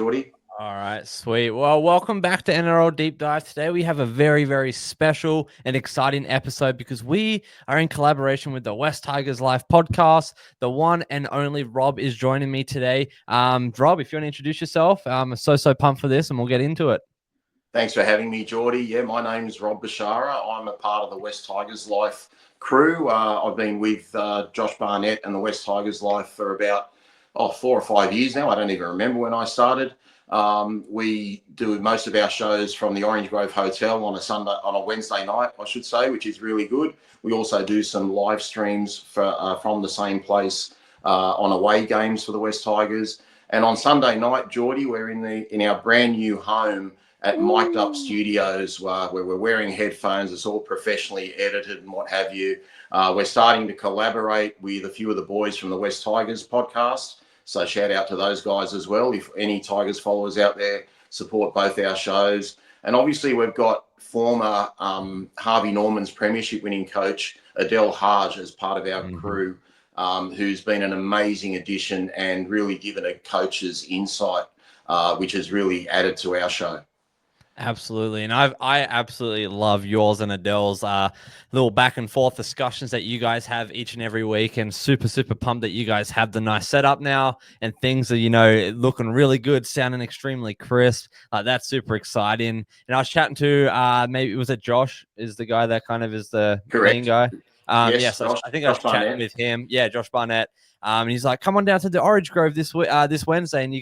Geordie. All right, sweet. Well, welcome back to NRL Deep Dive. Today we have a very, very special and exciting episode because we are in collaboration with the West Tigers Live podcast. The one and only Rob is joining me today. Rob, if you want to introduce yourself, I'm so pumped for this and we'll get into it. Thanks for having me, Geordie. Yeah, my name is Rob Bashara. I'm a part of the West Tigers Life crew. I've been with Josh Barnett and the West Tigers Life for about 4 or 5 years now. I don't even remember when I started. We do most of our shows from the Orange Grove Hotel on a Wednesday night, I should say, which is really good. We also do some live streams from the same place on away games for the West Tigers. And on Sunday night, Geordie, we're in our brand new home at Mic'd Up Studios, where we're wearing headphones. It's all professionally edited and what have you. We're starting to collaborate with a few of the boys from the West Tigers podcast. So shout out to those guys as well. If any Tigers followers out there, support both our shows. And obviously we've got former Harvey Norman's premiership winning coach, Adele Haj, as part of our crew, who's been an amazing addition and really given a coach's insight, which has really added to our show. Absolutely. And I absolutely love yours and Adele's little back and forth discussions that you guys have each and every week, and super pumped that you guys have the nice setup now and things are, looking really good, sounding extremely crisp. That's super exciting. And I was chatting to, maybe was it Josh is the guy that kind of is the main guy? Yes, so Josh, I think I was chatting with him. Yeah, Josh Barnett. And he's like, come on down to the Orange Grove this Wednesday, and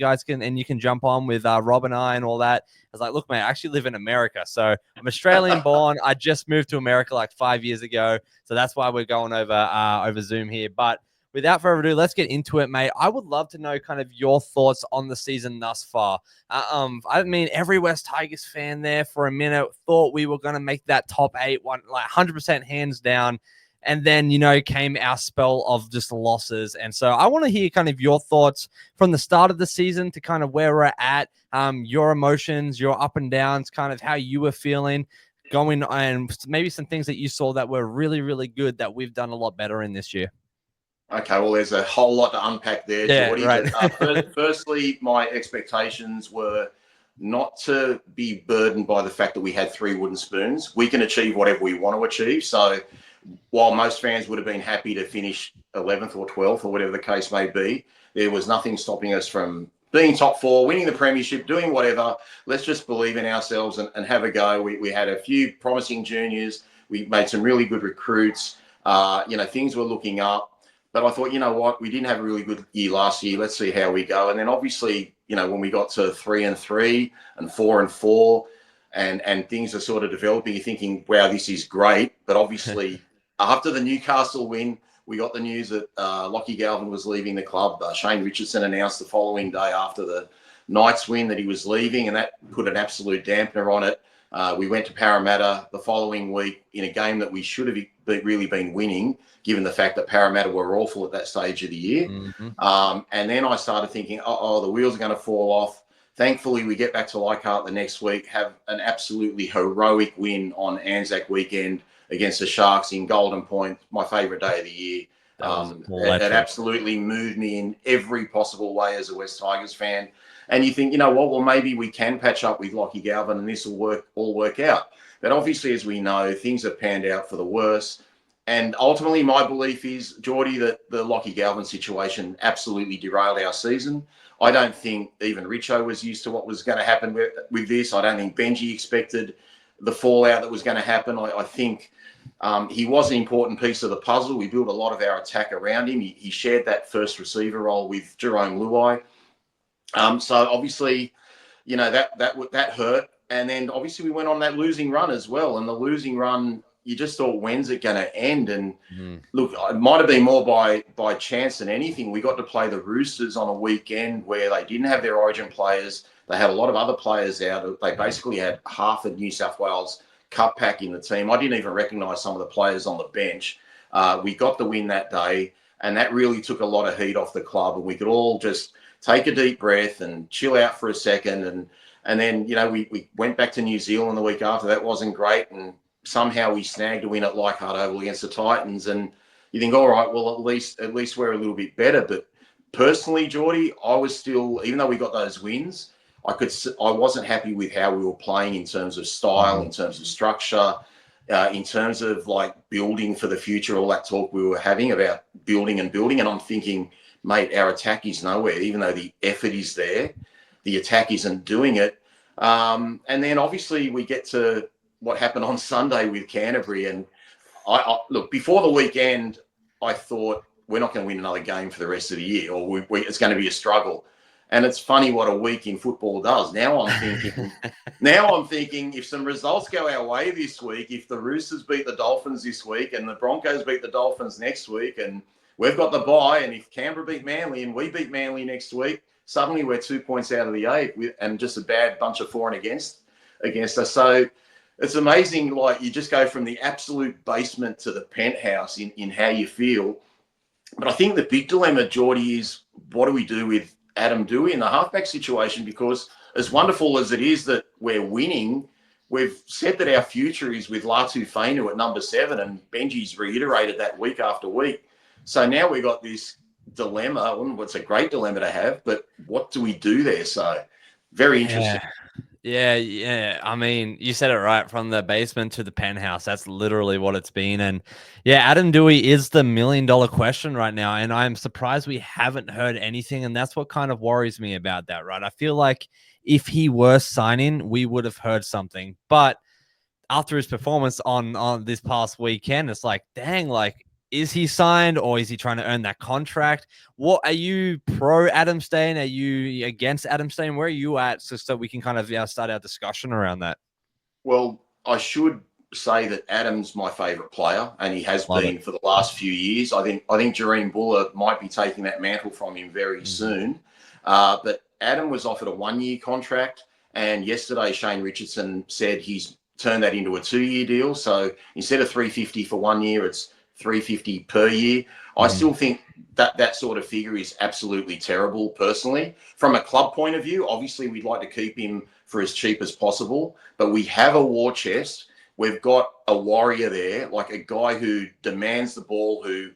you can jump on with Rob and I and all that. I was like, look, mate, I actually live in America, so I'm Australian born. I just moved to America like 5 years ago, so that's why we're going over Zoom here. But without further ado, let's get into it, mate. I would love to know kind of your thoughts on the season thus far. I mean, every West Tigers fan there for a minute thought we were going to make that top 8, like 100% hands down. And then, came our spell of just losses. And so I want to hear kind of your thoughts from the start of the season to kind of where we're at, your emotions, your up and downs, kind of how you were feeling going, and maybe some things that you saw that were really, really good that we've done a lot better in this year. Okay, well, there's a whole lot to unpack there, Geordie. Right. But firstly, my expectations were not to be burdened by the fact that we had 3 wooden spoons. We can achieve whatever we want to achieve. So while most fans would have been happy to finish 11th or 12th or whatever the case may be, there was nothing stopping us from being top 4, winning the premiership, doing whatever. Let's just believe in ourselves and have a go. We had a few promising juniors. We made some really good recruits. Things were looking up. But I thought, you know what, we didn't have a really good year last year. Let's see how we go. And then obviously, when we got to 3-3 and 4-4 and things are sort of developing, you're thinking, wow, this is great. But obviously, after the Newcastle win, we got the news that Lockie Galvin was leaving the club. Shane Richardson announced the following day after the Knights win that he was leaving, and that put an absolute dampener on it. We went to Parramatta the following week in a game that we should have really been winning, given the fact that Parramatta were awful at that stage of the year. And then I started thinking, the wheels are going to fall off. Thankfully, we get back to Leichhardt the next week, have an absolutely heroic win on Anzac weekend against the Sharks in Golden Point, my favourite day of the year. It absolutely moved me in every possible way as a West Tigers fan. And you think, you know what, well, maybe we can patch up with Lockie Galvin and this will all work out. But obviously, as we know, things have panned out for the worse. And ultimately, my belief is, Geordie, that the Lockie Galvin situation absolutely derailed our season. I don't think even Richo was used to what was going to happen with this. I don't think Benji expected the fallout that was going to happen. I think he was an important piece of the puzzle. We built a lot of our attack around him. He shared that first receiver role with Jerome Luai. So obviously, that hurt. And then obviously we went on that losing run as well. And the losing run, you just thought, when's it going to end? And look, it might have been more by chance than anything. We got to play the Roosters on a weekend where they didn't have their Origin players. They had a lot of other players out. They basically had half the New South Wales Cup pack in the team. I didn't even recognise some of the players on the bench. We got the win that day, and that really took a lot of heat off the club. And we could all just take a deep breath and chill out for a second. And then, we went back to New Zealand the week after. That wasn't great. And somehow we snagged a win at Leichhardt Oval against the Titans. And you think, all right, well, at least we're a little bit better. But personally, Geordie, I was still, even though we got those wins, I wasn't happy with how we were playing in terms of style, in terms of structure, in terms of like building for the future, all that talk we were having about building. And I'm thinking, mate, our attack is nowhere, even though the effort is there, the attack isn't doing it. And then obviously we get to what happened on Sunday with Canterbury. And I look, before the weekend, I thought we're not going to win another game for the rest of the year, or it's going to be a struggle. And it's funny what a week in football does. Now I'm thinking, if some results go our way this week, if the Roosters beat the Dolphins this week and the Broncos beat the Dolphins next week, and we've got the bye, and if Canberra beat Manly and we beat Manly next week, suddenly we're 2 points out of the 8 and just a bad bunch of for and against us. So it's amazing. Like, you just go from the absolute basement to the penthouse in how you feel. But I think the big dilemma, Geordie, is what do we do with Adam Doueihi in the halfback situation? Because as wonderful as it is that we're winning, we've said that our future is with Latu Fainu at number 7, and Benji's reiterated that week after week. So now we've got this dilemma. Well, it's a great dilemma to have, but what do we do there? So very interesting. Yeah. I mean, you said it right, from the basement to the penthouse. That's literally what it's been. And yeah, Adam Doueihi is the $1 million question right now. And I'm surprised we haven't heard anything. And that's what kind of worries me about that, right? I feel like if he were signing, we would have heard something. But after his performance on this past weekend, it's like, dang, like, is he signed or is he trying to earn that contract? What are you pro Adam staying? Are you against Adam staying? Where are you at? So we can kind of start our discussion around that. Well, I should say that Adam's my favourite player, and he has been for the last few years. I think Jareen Buller might be taking that mantle from him very soon. But Adam was offered a 1-year contract, and yesterday Shane Richardson said he's turned that into a 2-year deal. So instead of $350 for 1 year, it's $350 per year. I still think that sort of figure is absolutely terrible, personally. From a club point of view, obviously we'd like to keep him for as cheap as possible, but we have a war chest. We've got a warrior there, like a guy who demands the ball, who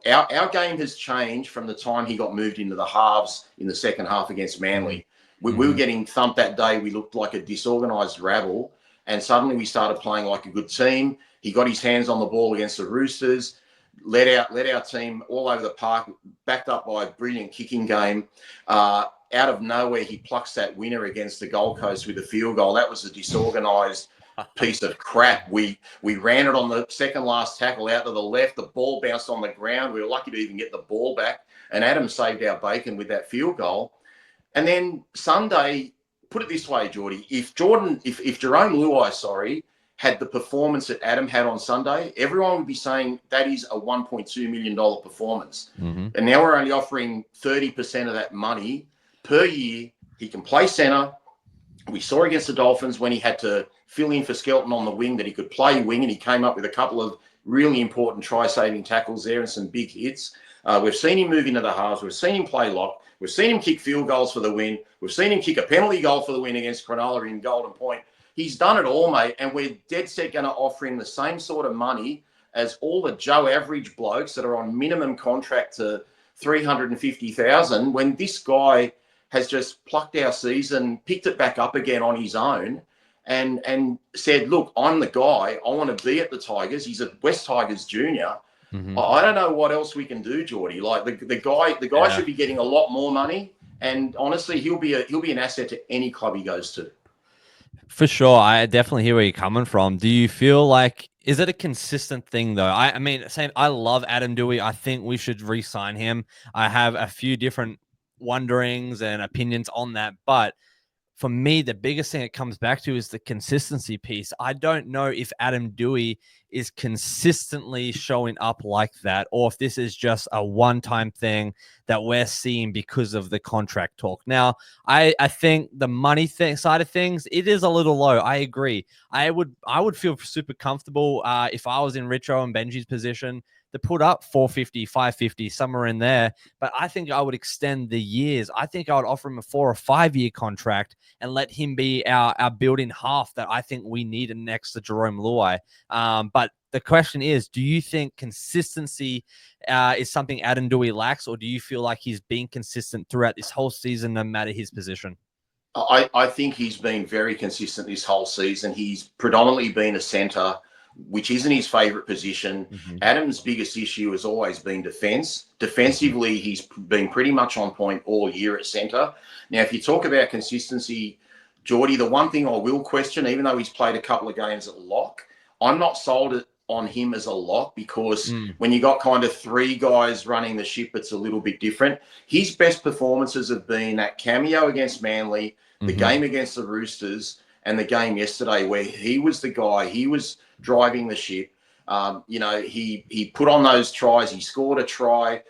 our game has changed from the time he got moved into the halves in the second half against Manly. We were getting thumped that day. We looked like a disorganised rabble, and suddenly we started playing like a good team. He got his hands on the ball against the Roosters, led our team all over the park, backed up by a brilliant kicking game. Out of nowhere, he plucks that winner against the Gold Coast with a field goal. That was a disorganised piece of crap. We ran it on the second last tackle out to the left. The ball bounced on the ground. We were lucky to even get the ball back, and Adam saved our bacon with that field goal. And then Sunday, put it this way, Geordie, if Jerome Luai, had the performance that Adam had on Sunday, everyone would be saying that is a $1.2 million performance. And now we're only offering 30% of that money per year. He can play centre. We saw against the Dolphins when he had to fill in for Skelton on the wing that he could play wing, and he came up with a couple of really important try-saving tackles there and some big hits. We've seen him move into the halves. We've seen him play lock. We've seen him kick field goals for the win. We've seen him kick a penalty goal for the win against Cronulla in Golden Point. He's done it all, mate, and we're dead set going to offer him the same sort of money as all the Joe average blokes that are on minimum contract to $350,000, when this guy has just plucked our season, picked it back up again on his own, and said, look, I'm the guy. I want to be at the Tigers. He's a West Tigers junior. I don't know what else we can do, Geordie. Like the guy should be getting a lot more money, and honestly, he'll be an asset to any club he goes to. For sure. I definitely hear where you're coming from. Do you feel like, is it a consistent thing though? I mean, same. I love Adam Doueihi. I think we should re-sign him. I have a few different wonderings and opinions on that, but for me, the biggest thing it comes back to is the consistency piece. I don't know if Adam Doueihi is consistently showing up like that, or if this is just a one-time thing that we're seeing because of the contract talk. Now, I think the money side of things, it is a little low. I agree. I would feel super comfortable if I was in Richo and Benji's position to put up 450, 550, somewhere in there. But I think I would extend the years. I think I would offer him a 4 or 5 year contract and let him be our building half that I think we need next to Jerome Luai. But the question is, do you think consistency is something Adam Doueihi lacks, or do you feel like he's been consistent throughout this whole season, no matter his position? I think he's been very consistent this whole season. He's predominantly been a centre, which isn't his favourite position. Mm-hmm. Adam's biggest issue has always been defence. Defensively, he's been pretty much on point all year at centre. Now, if you talk about consistency, Geordie, the one thing I will question, even though he's played a couple of games at lock, I'm not sold on him as a lock, because when you got kind of three guys running the ship, it's a little bit different. His best performances have been that cameo against Manly, the game against the Roosters, and the game yesterday where he was the guy. He was driving the ship. He put on those tries. He scored a try.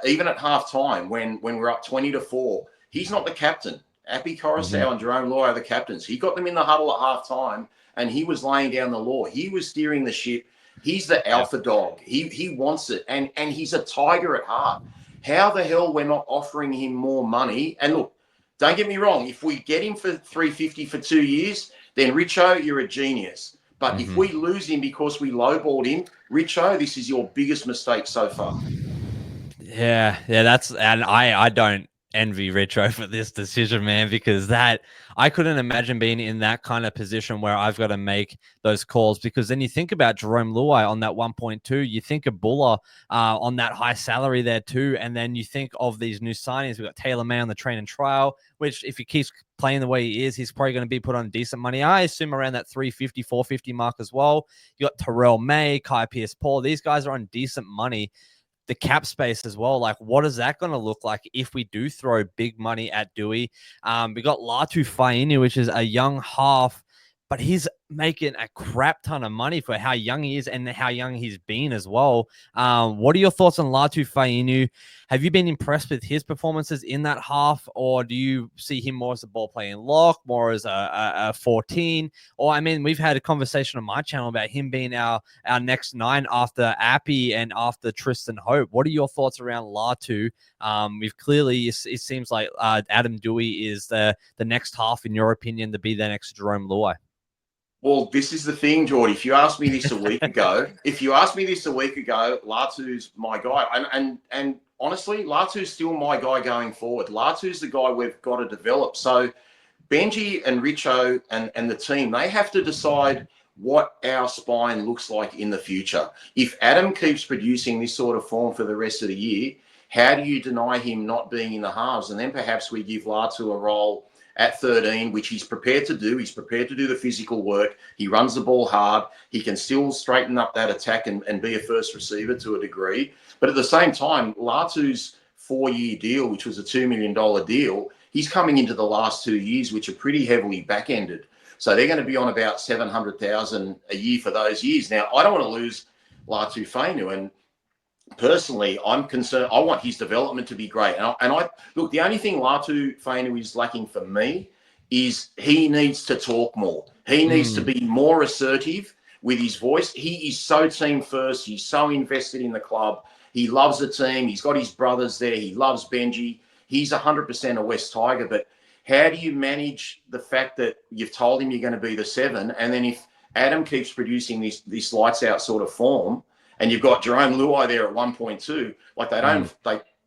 Even at halftime when we're up 20-4, he's not the captain. Appy Coruscant and Jerome Loy are the captains. He got them in the huddle at halftime, and he was laying down the law. He was steering the ship. He's the alpha dog. He wants it, and he's a Tiger at heart. How the hell we're not offering him more money? And look, don't get me wrong. If we get him for $350 for 2 years, then Richo, you're a genius. But if we lose him because we lowballed him, Richo, this is your biggest mistake so far. Yeah, and I don't envy Richo for this decision, man, because I couldn't imagine being in that kind of position where I've got to make those calls. Because then you think about Jerome Luai on that 1.2, you think of Buller on that high salary there too, and then you think of these new signings. We've got Taylor May on the train and trial, which if he keeps playing the way he is, he's probably going to be put on decent money. I assume around that 350, 450 mark as well. You got Terrell May, Kai Pierce-Paul. These guys are on decent money. The cap space as well. Like, what is that going to look like if we do throw big money at Doueihi? We got Latu Fainu, which is a young half, but he's making a crap ton of money for how young he is and how young he's been as well. What are your thoughts on Latu Fainu? Have you been impressed with his performances in that half, or do you see him more as a ball playing lock, more as a 14? Or, I mean, we've had a conversation on my channel about him being our next 9 after Appy and after Tristan Hope. What are your thoughts around Latu? We've clearly, it seems like Adam Doueihi is the next half, in your opinion, to be the next Jerome Luai. Well, this is the thing, Geordie. If you asked me this a week ago, Latu's my guy. And honestly, Latu's still my guy going forward. Latu's the guy we've got to develop. So Benji and Richo and the team, they have to decide what our spine looks like in the future. If Adam keeps producing this sort of form for the rest of the year, how do you deny him not being in the halves? And then perhaps we give Latu a role at 13, which he's prepared to do. He's prepared to do the physical work. He runs the ball hard. He can still straighten up that attack and be a first receiver to a degree. But at the same time, Latu's 4-year deal, which was a $2 million deal, he's coming into the last 2 years, which are pretty heavily back-ended. So they're going to be on about $700,000 a year for those years. Now, I don't want to lose Latu Fainu, and personally, I'm concerned. I want his development to be great. And I look, the only thing Latu Fainu is lacking for me is he needs to talk more. He needs to be more assertive with his voice. He is so team first. He's so invested in the club. He loves the team. He's got his brothers there. He loves Benji. He's 100% a West Tiger. But how do you manage the fact that you've told him you're going to be the 7, and then if Adam keeps producing this lights out sort of form, and you've got Jerome Luai there at 1.2, like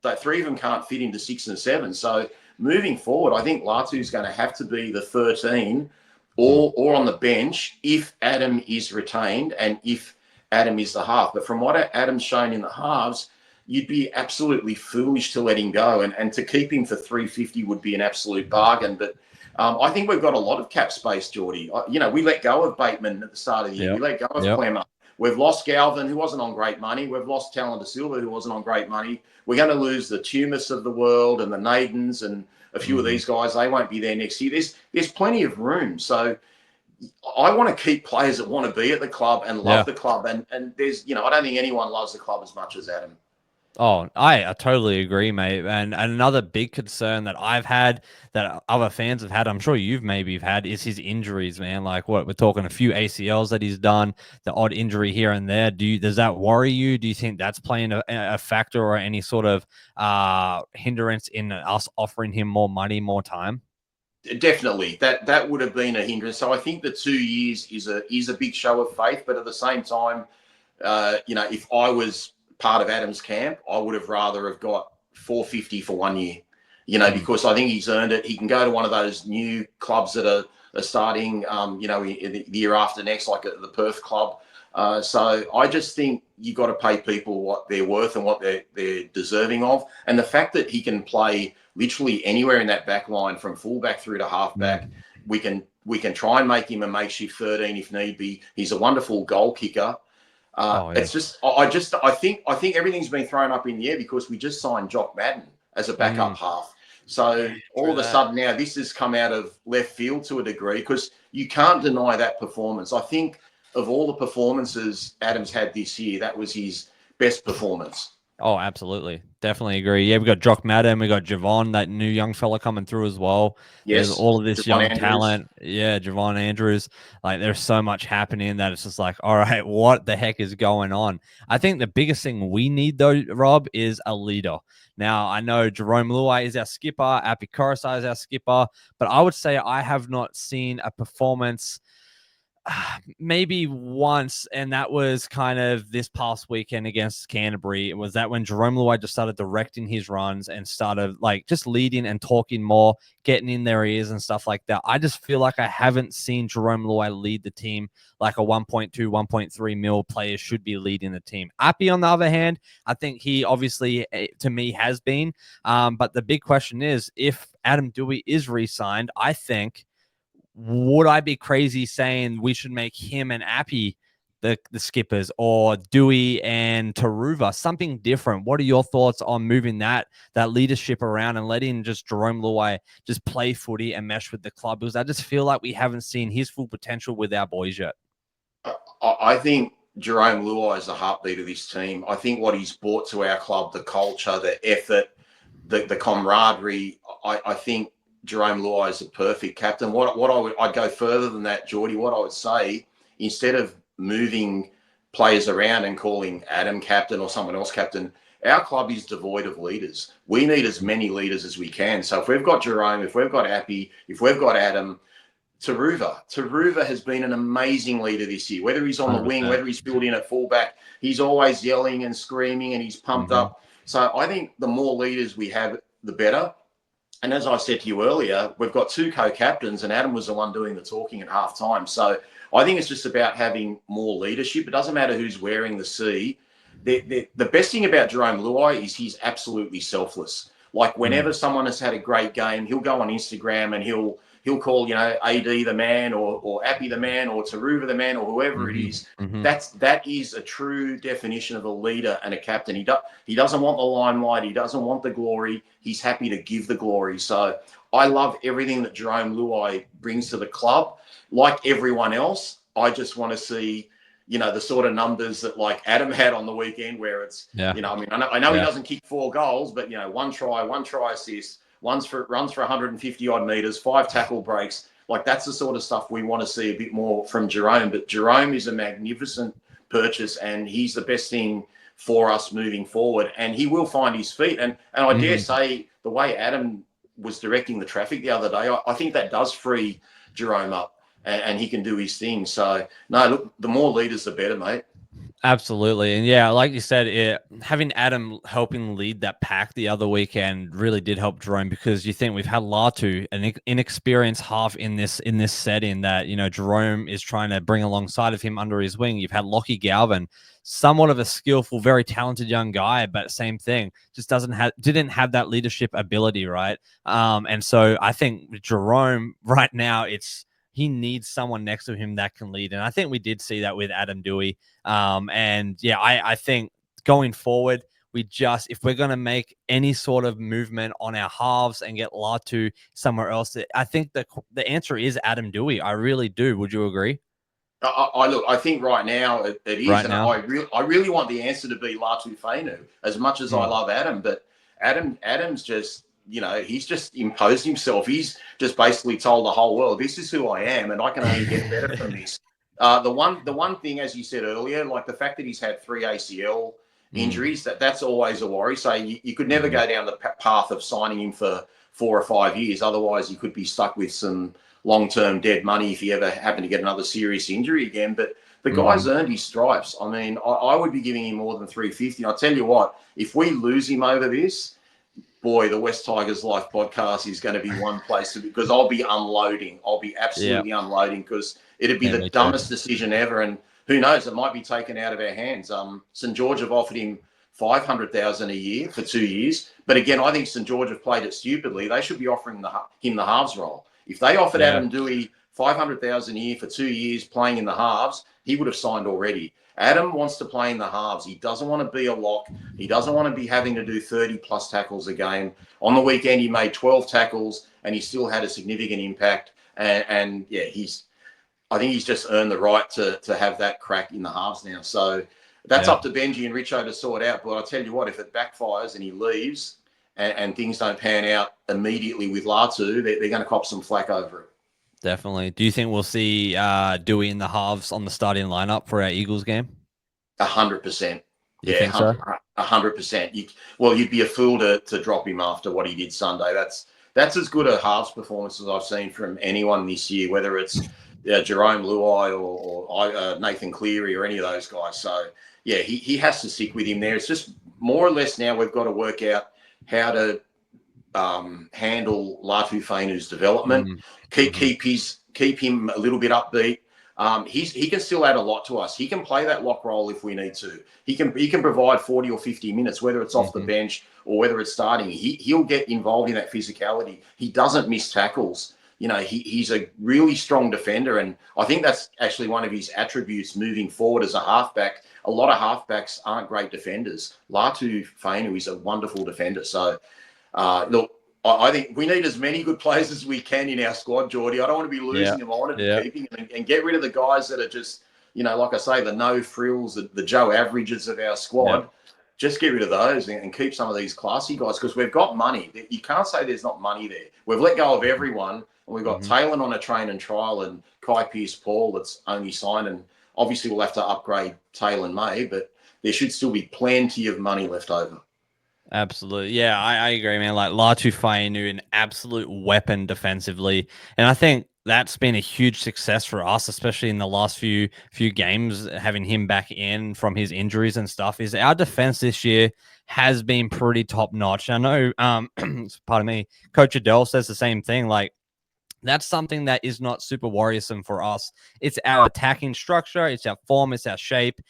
they 3 of them can't fit into 6 and 7. So moving forward, I think Latu's going to have to be the 13 or on the bench if Adam is retained and if Adam is the half. But from what Adam's shown in the halves, you'd be absolutely foolish to let him go. And to keep him for 350 would be an absolute bargain. But I think we've got a lot of cap space, Geordie. We let go of Bateman at the start of the year. We let go of Clemmer. We've lost Galvin, who wasn't on great money. We've lost Talon De Silva, who wasn't on great money. We're going to lose the Tumis of the world and the Nadens and a few of these guys. They won't be there next year. There's plenty of room. So I want to keep players that want to be at the club and love the club. And there's, I don't think anyone loves the club as much as Adam. Oh, I totally agree, mate. And another big concern that I've had, that other fans have had, I'm sure you've maybe had, is his injuries, man. Like, what we're talking, a few ACLs that he's done, the odd injury here and there. Does that worry you? Do you think that's playing a factor or any sort of hindrance in us offering him more money, more time? Definitely, that would have been a hindrance. So I think the 2 years is a big show of faith, but at the same time, if I was part of Adam's camp, I would have rather have got 450 for 1 year because I think he's earned it. He can go to one of those new clubs that are starting, in the year after next, like the Perth club. So I just think you got to pay people what they're worth and what they're deserving of. And the fact that he can play literally anywhere in that back line, from fullback through to halfback, we can try and make him a makeshift 13 if need be. He's a wonderful goal kicker. It's just, I think everything's been thrown up in the air because we just signed Jock Madden as a backup half. So all of a sudden now this has come out of left field to a degree, because you can't deny that performance. I think of all the performances Adam's had this year, that was his best performance. Oh, absolutely. Definitely agree. Yeah, we got Jock Madden, we got Javon, that new young fella coming through as well. Yes. There's all of this Javon young Andrews. talent. Yeah, Javon Andrews. Like, there's so much happening that it's just like, all right, what the heck is going on? I think the biggest thing we need, though, Rob, is a leader. Now, I know Jerome Luai is our skipper, Api Korosai is our skipper, but I would say I have not seen a performance maybe once, and that was kind of this past weekend against Canterbury. It was that when Jerome Luai just started directing his runs and started like just leading and talking more, getting in their ears and stuff like that. I just feel like I haven't seen Jerome Luai lead the team like a 1.2, 1.3 mil player should be leading the team. Appy, on the other hand, I think he obviously, to me, has been. But the big question is, if Adam Doueihi is re-signed, I think, would I be crazy saying we should make him and Appy the skippers, or Doueihi and Taruva, something different? What are your thoughts on moving that leadership around and letting just Jerome Luai just play footy and mesh with the club? Because I just feel like we haven't seen his full potential with our boys yet. I think Jerome Luai is the heartbeat of this team. I think what he's brought to our club, the culture, the effort, the camaraderie, I think Jerome Luai is a perfect captain. I'd go further than that, Geordie. What I would say, instead of moving players around and calling Adam captain or someone else captain, our club is devoid of leaders. We need as many leaders as we can. So if we've got Jerome, if we've got Appy, if we've got Adam, Taruva has been an amazing leader this year. Whether he's on 100%. The wing, whether he's filled in at fullback, he's always yelling and screaming and he's pumped up. So I think the more leaders we have, the better. And as I said to you earlier, we've got 2 co-captains, and Adam was the one doing the talking at halftime. So I think it's just about having more leadership. It doesn't matter who's wearing the C. The best thing about Jerome Luai is he's absolutely selfless. Like, whenever someone has had a great game, he'll go on Instagram and he'll call, AD the man, or Appy the man, or Taruva the man, or whoever it is. That is a true definition of a leader and a captain. He doesn't want the limelight. He doesn't want the glory. He's happy to give the glory. So I love everything that Jerome Luai brings to the club. Like everyone else, I just want to see, the sort of numbers that like Adam had on the weekend, where it's, I know he doesn't kick 4 goals, but, 1 try assist, runs for 150 odd meters, 5 tackle breaks. Like, that's the sort of stuff we want to see a bit more from Jerome. But Jerome is a magnificent purchase, and he's the best thing for us moving forward. And he will find his feet. And I dare say, the way Adam was directing the traffic the other day, I think that does free Jerome up, and he can do his thing. So, no, look, the more leaders, the better, mate. Absolutely. And yeah, like you said, having Adam helping lead that pack the other weekend really did help Jerome, because you think we've had Latu, an inexperienced half in this setting that, Jerome is trying to bring alongside of him under his wing. You've had Lockie Galvin, somewhat of a skillful, very talented young guy, but same thing, just didn't have that leadership ability, right? And so I think Jerome right now, he needs someone next to him that can lead. And I think we did see that with Adam Doueihi. And yeah, I think going forward, if we're going to make any sort of movement on our halves and get Latu somewhere else, I think the answer is Adam Doueihi. I really do. Would you agree? I think right now it is. Right and now. I really want the answer to be Latu Fainu, as much as I love Adam. But Adam's just, he's just imposed himself. He's just basically told the whole world, this is who I am, and I can only get better from this. The one thing, as you said earlier, like the fact that he's had 3 ACL injuries, that's always a worry. So you could never go down the path of signing him for 4 or 5 years. Otherwise, you could be stuck with some long-term dead money if he ever happened to get another serious injury again. But the guy's earned his stripes. I mean, I would be giving him more than 350. I'll tell you what, if we lose him over this, boy, the West Tigers Life podcast is going to be one place because I'll be unloading. I'll be absolutely unloading because it'd be the dumbest decision ever. And who knows, it might be taken out of our hands. St. George have offered him $500,000 a year for 2 years. But again, I think St. George have played it stupidly. They should be offering him the halves role. If they offered Adam Doueihi $500,000 a year for 2 years playing in the halves, he would have signed already. Adam wants to play in the halves. He doesn't want to be a lock. He doesn't want to be having to do 30-plus tackles a game. On the weekend, he made 12 tackles, and he still had a significant impact. And I think he's just earned the right to have that crack in the halves now. So that's up to Benji and Richo to sort out. But I'll tell you what, if it backfires and he leaves and things don't pan out immediately with Latu, they're going to cop some flack over it. Definitely. Do you think we'll see Doueihi in the halves on the starting lineup for our Eagles game? 100%. You think so? 100%. You'd be a fool to drop him after what he did Sunday. That's as good a halves performance as I've seen from anyone this year, whether it's Jerome Luai or Nathan Cleary or any of those guys. So, yeah, he has to stick with him there. It's just more or less now we've got to work out how to handle Latu Fainu's development, keep him a little bit upbeat. He can still add a lot to us. He can play that lock role if we need to. He can provide 40 or 50 minutes, whether it's off the bench or whether it's starting. He'll get involved in that physicality. He doesn't miss tackles. You know, he's a really strong defender, and I think that's actually one of his attributes moving forward as a halfback. A lot of halfbacks aren't great defenders. Latu Fainu is a wonderful defender. So, look, I think we need as many good players as we can in our squad, Geordie. I don't want to be losing them. I want to be keeping them and get rid of the guys that are just, like I say, the no frills, the Joe averages of our squad. Yeah. Just get rid of those and keep some of these classy guys because we've got money. You can't say there's not money there. We've let go of everyone, and we've got Taylor on a train and trial and Kai Pearce-Paul that's only signed. And obviously we'll have to upgrade Taylor and May, but there should still be plenty of money left over. Absolutely. Yeah, I agree, man. Like Latu Fainu, an absolute weapon defensively. And I think that's been a huge success for us, especially in the last few games, having him back in from his injuries and stuff, is our defense this year has been pretty top notch. I know, pardon me, Coach Adele says the same thing. Like, that's something that is not super worrisome for us. It's our attacking structure, it's our form, it's our shape.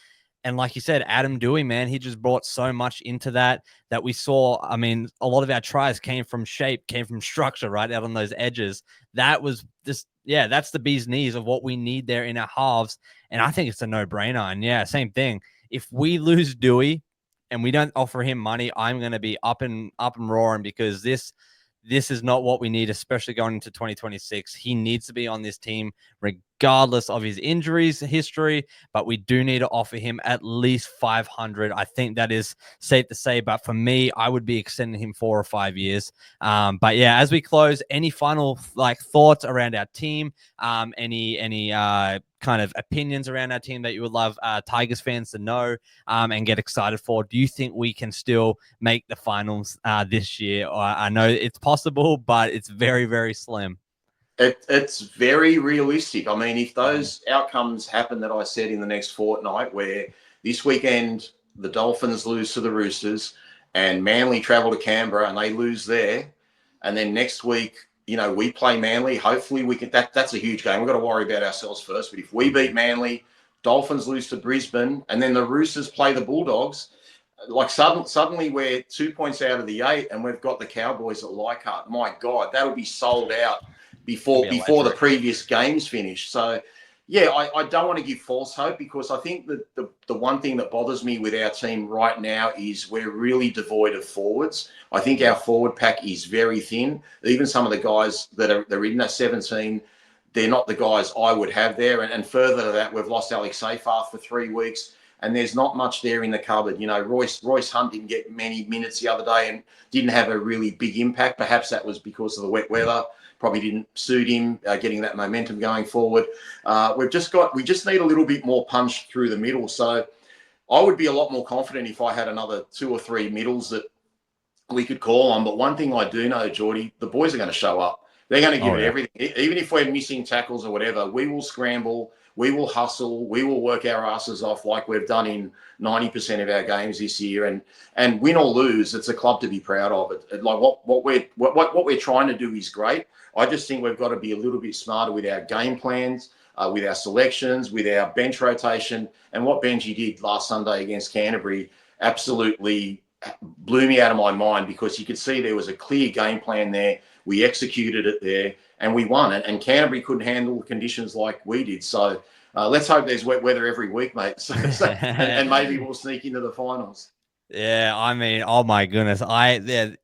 And like you said, Adam Doueihi, man, he just brought so much into that we saw. I mean, a lot of our tries came from shape, came from structure, right out on those edges. That was just, that's the bee's knees of what we need there in our halves. And I think it's a no-brainer. And same thing. If we lose Doueihi and we don't offer him money, I'm going to be up and roaring because this is not what we need, especially going into 2026. He needs to be on this team regardless of his injuries history, but we do need to offer him at least 500. I think that is safe to say, but for me, I would be extending him 4 or 5 years. But yeah, as we close, any final thoughts around our team? Any kind of opinions around our team that you would love Tigers fans to know and get excited for? Do you think we can still make the finals this year? I know it's possible, but it's very, very slim. It's very realistic. I mean, if those outcomes happen that I said in the next fortnight, where this weekend the Dolphins lose to the Roosters and Manly travel to Canberra and they lose there, and then next week, we play Manly, hopefully we can, that's a huge game. We've got to worry about ourselves first. But if we beat Manly, Dolphins lose to Brisbane, and then the Roosters play the Bulldogs, like suddenly we're 2 points out of the 8 and we've got the Cowboys at Leichhardt. My God, that'll be sold out before the previous games finish. So, I don't want to give false hope because I think that the one thing that bothers me with our team right now is we're really devoid of forwards. I think our forward pack is very thin. Even some of the guys they're in that 17, they're not the guys I would have there. And further to that, we've lost Alex Seyfarth for 3 weeks. And there's not much there in the cupboard. Royce Hunt didn't get many minutes the other day and didn't have a really big impact. Perhaps that was because of the wet weather. Probably didn't suit him getting that momentum going forward. We just need a little bit more punch through the middle. So I would be a lot more confident if I had another 2 or 3 middles that we could call on. But one thing I do know, Geordie, the boys are going to show up. They're going to give Oh, it yeah. everything. Even if we're missing tackles or whatever, we will scramble, we will hustle, we will work our asses off like we've done in 90% of our games this year. And win or lose, it's a club to be proud of. Like what we're trying to do is great. I just think we've got to be a little bit smarter with our game plans, with our selections, with our bench rotation. And what Benji did last Sunday against Canterbury absolutely blew me out of my mind, because you could see there was a clear game plan there. We executed it there and we won it. And Canterbury couldn't handle the conditions like we did. So let's hope there's wet weather every week, mate. And maybe we'll sneak into the finals. Yeah, I mean, oh my goodness.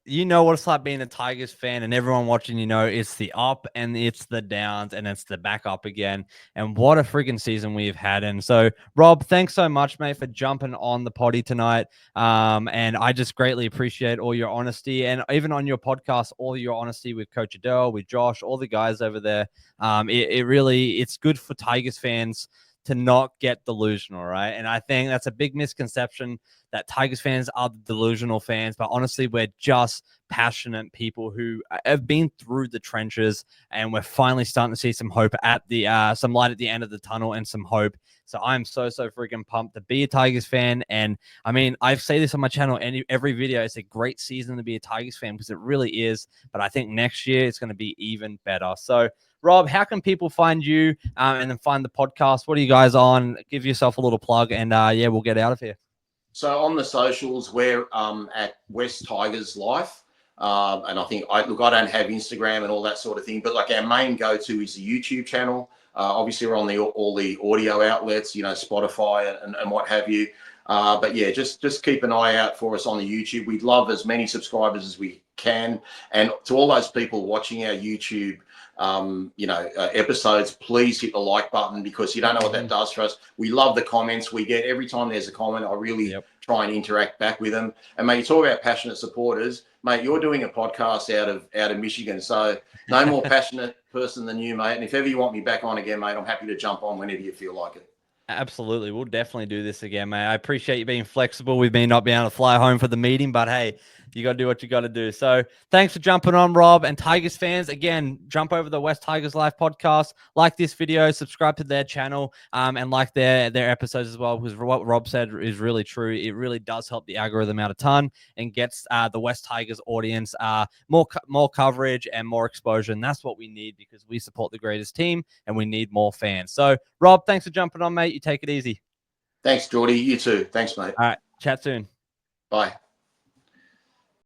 You know what it's like being a Tigers fan, and everyone watching, it's the up and it's the downs and it's the back up again. And what a freaking season we've had. And so, Rob, thanks so much, mate, for jumping on the potty tonight. And I just greatly appreciate all your honesty, and even on your podcast, all your honesty with Coach Adele, with Josh, all the guys over there. It's good for Tigers fans to not get delusional, right? And I think that's a big misconception, that Tigers fans are the delusional fans, but honestly, we're just passionate people who have been through the trenches, and we're finally starting to see some hope at the some light at the end of the tunnel and some hope. So I'm so freaking pumped to be a Tigers fan. And I mean, I say this on my channel every video. It's a great season to be a Tigers fan, because it really is. But I think next year it's going to be even better. So, Rob, how can people find you and then find the podcast? What are you guys on? Give yourself a little plug, and yeah, we'll get out of here. So on the socials, we're at WESTS Tigers Life. And I think I don't have Instagram and all that sort of thing, but like our main go-to is the YouTube channel. Obviously we're on all the audio outlets, Spotify and what have you. But yeah, just keep an eye out for us on the YouTube. We'd love as many subscribers as we can. And to all those people watching our YouTube episodes, please hit the like button, because you don't know what that does for us. We love the comments we get. Every time there's a comment, I really try and interact back with them. And mate, you talk about passionate supporters, mate, you're doing a podcast out of Michigan, so no more passionate person than you, mate. And if ever you want me back on again, mate, I'm happy to jump on whenever you feel like it. Absolutely. We'll definitely do this again, mate. I appreciate you being flexible. We've been not being able to fly home for the meeting, but hey, you got to do what you got to do. So thanks for jumping on, Rob. And Tigers fans, again, jump over the WESTS Tigers Live podcast, like this video, subscribe to their channel, and like their episodes as well, because what Rob said is really true. It really does help the algorithm out a ton and gets the WESTS Tigers audience more coverage and more exposure. And that's what we need, because we support the greatest team and we need more fans. So, Rob, thanks for jumping on, mate. You take it easy. Thanks, Geordie. You too. Thanks, mate. All right. Chat soon. Bye.